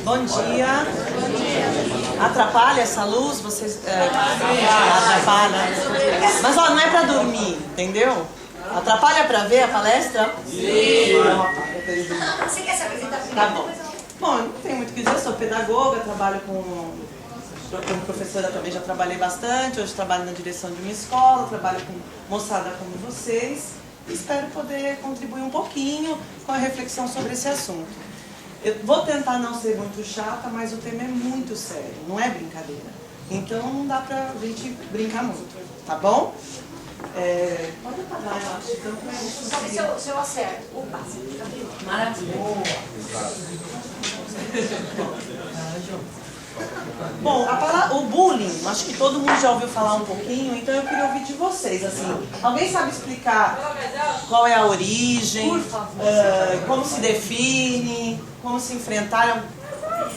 Bom dia. Atrapalha essa luz? Vocês atrapalha. Mas ó, não é pra dormir, entendeu? Atrapalha pra ver a palestra? Sim. Você quer se apresentar? Tá bom. Bom, eu não tenho muito o que dizer, eu sou pedagoga, trabalho como professora, também já trabalhei bastante, hoje trabalho na direção de uma escola, trabalho com moçada como vocês e espero poder contribuir um pouquinho com a reflexão sobre esse assunto. Eu vou tentar não ser muito chata, mas o tema é muito sério, não é brincadeira. Então não dá pra gente brincar muito, tá bom? Pode apagar, eu acho. Então, Só ver se eu acerto. Opa, maravilha. Bom, o bullying, acho que todo mundo já ouviu falar um pouquinho, então eu queria ouvir de vocês, assim. Alguém sabe explicar qual é a origem, como se define, como se enfrentaram?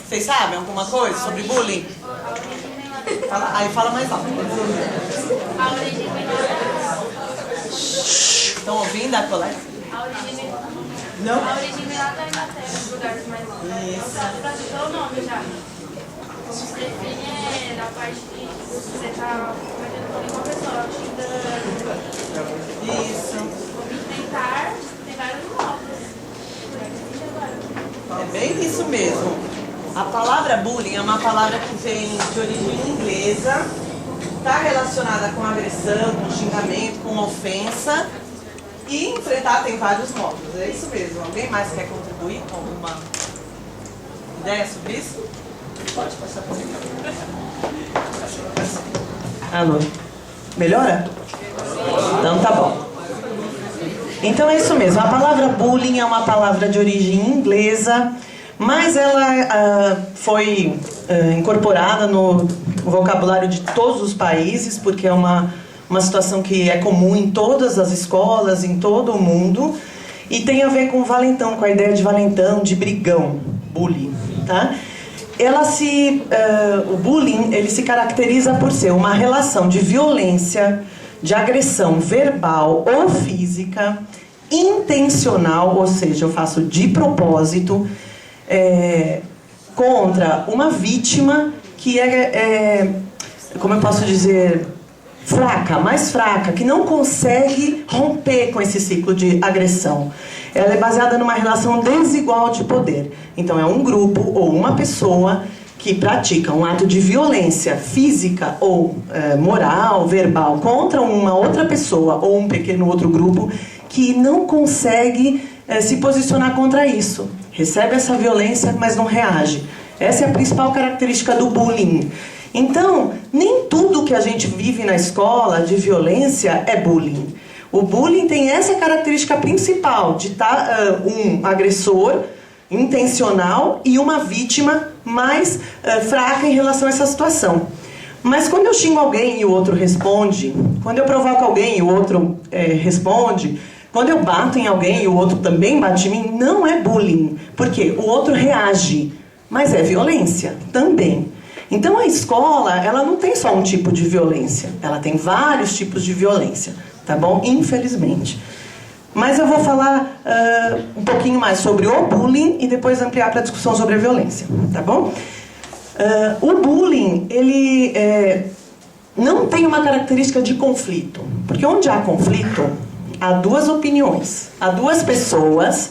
Vocês sabem alguma coisa sobre bullying? Aí fala mais alto. A origem vem Estão ouvindo a colega? A origem Não? lá da Inglaterra, nos lugares mais longe. Isso. Pra citar o nome já. Como se define é a parte que você tá imaginando com uma pessoa, xingando. Isso. Como enfrentar, tem vários modos. É bem isso mesmo. A palavra bullying é uma palavra que vem de origem inglesa, está relacionada com agressão, com xingamento, com ofensa. E enfrentar tem vários modos, é isso mesmo. Alguém mais quer contribuir com alguma ideia sobre isso? Pode passar por aqui. Alô? Melhora? Então tá bom. Então é isso mesmo, a palavra bullying é uma palavra de origem inglesa, mas ela foi incorporada no vocabulário de todos os países, porque é uma situação que é comum em todas as escolas, em todo o mundo, e tem a ver com valentão, com a ideia de valentão, de brigão, bullying, tá? O bullying, ele se caracteriza por ser uma relação de violência, de agressão verbal ou física, intencional, ou seja, eu faço de propósito, contra uma vítima que como eu posso dizer, mais fraca, que não consegue romper com esse ciclo de agressão. Ela é baseada numa relação desigual de poder. Então é um grupo ou uma pessoa que pratica um ato de violência física ou moral, verbal, contra uma outra pessoa ou um pequeno outro grupo que não consegue se posicionar contra isso. Recebe essa violência, mas não reage. Essa é a principal característica do bullying. Então, nem tudo que a gente vive na escola de violência é bullying. O bullying tem essa característica principal, de estar um agressor intencional e uma vítima mais fraca em relação a essa situação. Mas quando eu xingo alguém e o outro responde, quando eu provoco alguém e o outro responde, quando eu bato em alguém e o outro também bate em mim, não é bullying, porque o outro reage, mas é violência também. Então a escola, ela não tem só um tipo de violência, ela tem vários tipos de violência, tá bom? Infelizmente. Mas eu vou falar um pouquinho mais sobre o bullying e depois ampliar para a discussão sobre a violência, tá bom? O bullying, ele não tem uma característica de conflito, porque onde há conflito, há duas opiniões, há duas pessoas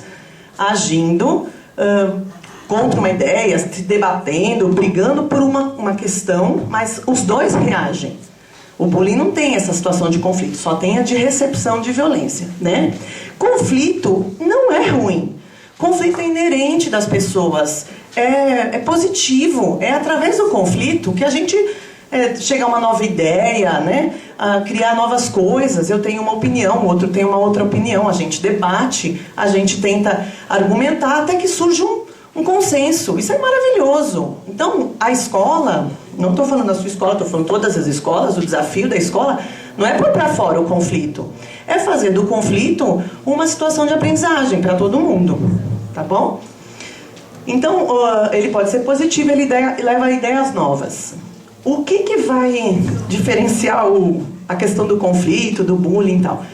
agindo contra uma ideia, se debatendo, brigando por uma questão, mas os dois reagem. O bullying não tem essa situação de conflito, só tem a de recepção de violência, né? Conflito não é ruim. Conflito é inerente das pessoas, é positivo, é através do conflito que a gente chega a uma nova ideia, né? A criar novas coisas. Eu tenho uma opinião, o outro tem uma outra opinião, a gente debate, a gente tenta argumentar até que surge um consenso. Isso é maravilhoso. Então, a escola, não estou falando da sua escola, estou falando todas as escolas, o desafio da escola não é pôr para fora o conflito, é fazer do conflito uma situação de aprendizagem para todo mundo, tá bom? Então, ele pode ser positivo, ele leva ideias novas. O que vai diferenciar a questão do conflito, do bullying e tal?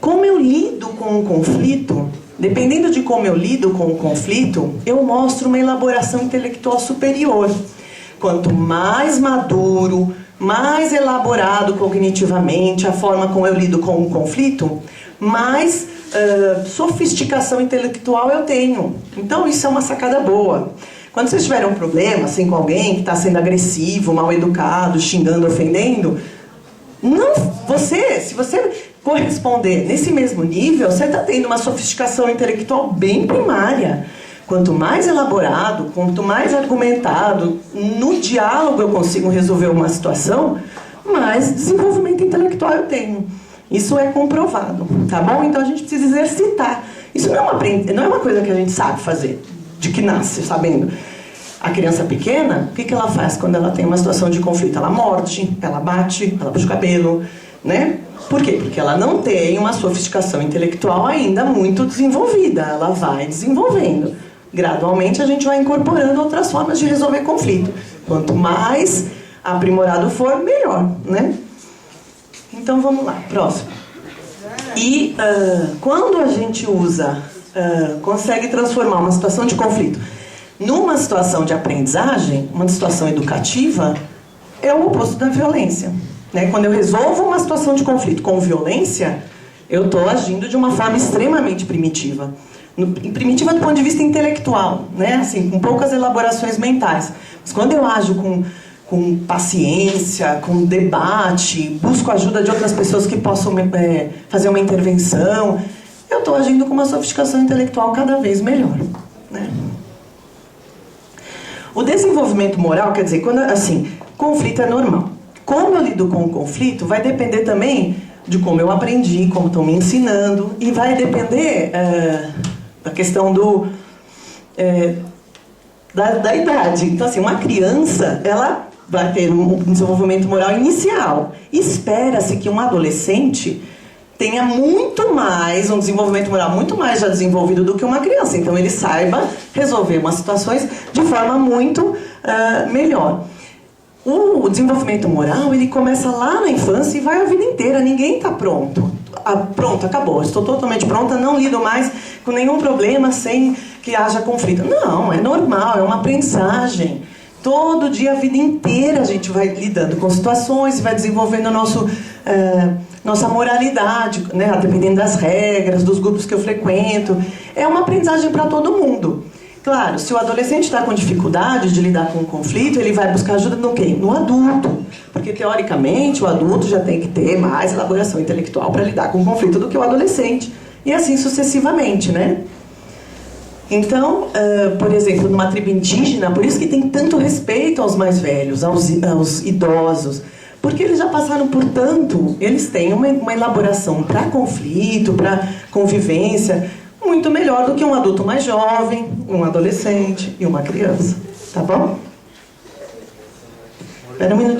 Como eu lido com o conflito Dependendo de como eu lido com o conflito, eu mostro uma elaboração intelectual superior. Quanto mais maduro, mais elaborado cognitivamente a forma como eu lido com o conflito, mais sofisticação intelectual eu tenho. Então isso é uma sacada boa. Quando vocês tiverem um problema assim, com alguém que está sendo agressivo, mal educado, xingando, ofendendo, se você corresponder nesse mesmo nível, você está tendo uma sofisticação intelectual bem primária. Quanto mais elaborado, quanto mais argumentado, no diálogo eu consigo resolver uma situação, mais desenvolvimento intelectual eu tenho. Isso é comprovado, tá bom? Então a gente precisa exercitar. Isso não é uma coisa que a gente sabe fazer, de que nasce sabendo. A criança pequena, o que ela faz quando ela tem uma situação de conflito? Ela morde, ela bate, ela puxa o cabelo, né? Por quê? Porque ela não tem uma sofisticação intelectual ainda muito desenvolvida. Ela vai desenvolvendo. Gradualmente a gente vai incorporando outras formas de resolver conflito. Quanto mais aprimorado for, melhor, né? Então vamos lá, próximo. E quando a gente consegue transformar uma situação de conflito numa situação de aprendizagem, uma situação educativa, é o oposto da violência, né? Quando eu resolvo uma situação de conflito com violência, eu estou agindo de uma forma extremamente primitiva. Primitiva do ponto de vista intelectual, né? Assim, com poucas elaborações mentais. Mas quando eu ajo com paciência, com debate, busco a ajuda de outras pessoas que possam fazer uma intervenção, eu estou agindo com uma sofisticação intelectual cada vez melhor, né? O desenvolvimento moral, quer dizer, conflito é normal. Como eu lido com o conflito vai depender também de como eu aprendi, como estão me ensinando, e vai depender da questão da idade. Então, assim, uma criança, ela vai ter um desenvolvimento moral inicial. Espera-se que um adolescente tenha um desenvolvimento moral muito mais já desenvolvido do que uma criança. Então ele saiba resolver umas situações de forma muito melhor. O desenvolvimento moral, ele começa lá na infância e vai a vida inteira. Ninguém está pronto. Pronto, acabou. Estou totalmente pronta, não lido mais com nenhum problema sem que haja conflito. Não, é normal, é uma aprendizagem. Todo dia, a vida inteira, a gente vai lidando com situações e vai desenvolvendo nossa moralidade, né? Dependendo das regras, dos grupos que eu frequento. É uma aprendizagem para todo mundo. Claro, se o adolescente está com dificuldade de lidar com o conflito, ele vai buscar ajuda no quê? No adulto. Porque, teoricamente, o adulto já tem que ter mais elaboração intelectual para lidar com o conflito do que o adolescente. E assim sucessivamente, né? Então, por exemplo, numa tribo indígena, por isso que tem tanto respeito aos mais velhos, aos idosos, porque eles já passaram por tanto, eles têm uma elaboração para conflito, para convivência, muito melhor do que um adulto mais jovem, um adolescente e uma criança. Tá bom? Espera um minutinho.